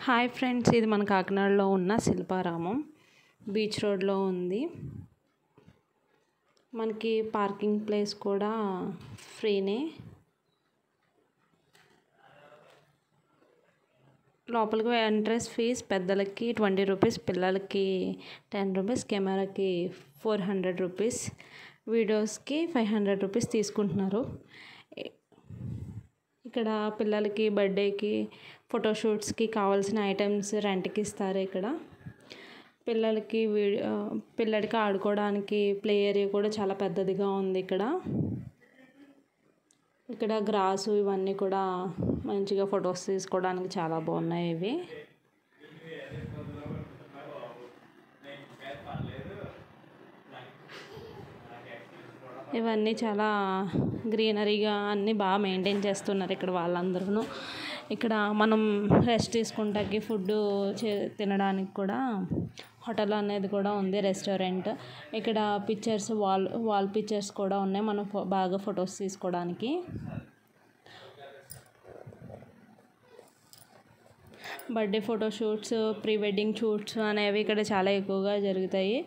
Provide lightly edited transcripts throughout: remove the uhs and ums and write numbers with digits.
Hi friends, ఇది మన కాకినాడలో ఉన్న శిల్పారామం బీచ్ రోడ్లో ఉంది. మనకి పార్కింగ్ ప్లేస్ కూడా ఫ్రీనే. లోపలికి ఎంట్రన్స్ ఫీజ్ పెద్దలకి 20 రూపీస్, పిల్లలకి 10 రూపీస్, కెమెరాకి 400 రూపీస్, వీడియోస్కి 500 రూపీస్ తీసుకుంటున్నారు. ఇక్కడ పిల్లలకి బర్త్డేకి ఫోటోషూట్స్కి కావాల్సిన ఐటమ్స్ రెంట్కి ఇస్తారు. ఇక్కడ పిల్లలకి ఆడుకోవడానికి ప్లే ఏరియా కూడా చాలా పెద్దదిగా ఉంది. ఇక్కడ గ్రాసు ఇవన్నీ కూడా మంచిగా ఫొటోస్ తీసుకోవడానికి చాలా బాగున్నాయి. ఇవన్నీ చాలా గ్రీనరీగా అన్నీ బాగా మెయింటైన్ చేస్తున్నారు ఇక్కడ వాళ్ళందరూ. ఇక్కడ మనం రెస్ట్ తీసుకుంటానికి ఫుడ్ తినడానికి కూడా హోటల్ అనేది కూడా ఉంది, రెస్టారెంట్. ఇక్కడ పిక్చర్స్ వాల్ పిక్చర్స్ కూడా ఉన్నాయి, మనం బాగా ఫొటోస్ తీసుకోవడానికి. Birthday photoshoots, pre wedding shoots అనేవి ఇక్కడ చాలా ఎక్కువగా జరుగుతాయి.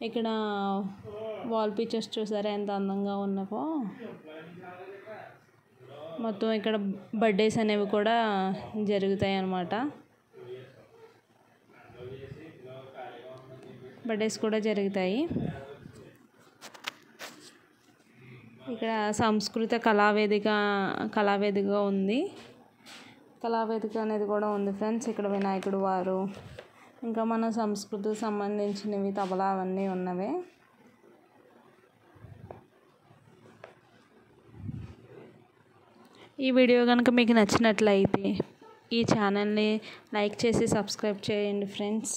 ఇక్కడ వాల్ పిక్చర్స్ చూసారా ఎంత అందంగా ఉన్నావో. మొత్తం ఇక్కడ బర్త్డేస్ అనేవి కూడా జరుగుతాయి అన్నమాట. బర్త్డేస్ కూడా జరుగుతాయి. ఇక్కడ సంస్కృత కళావేదిక ఉంది. కళావేదిక అనేది కూడా ఉంది ఫ్రెండ్స్. ఇక్కడ వినాయకుడు వారు, ఇంకా మన సంస్కృతికి సంబంధించినవి తబలా అవన్నీ ఉన్నవి. ఈ వీడియో కనుక మీకు నచ్చినట్లయితే ఈ ఛానల్ని లైక్ చేసి సబ్స్క్రైబ్ చేయండి ఫ్రెండ్స్.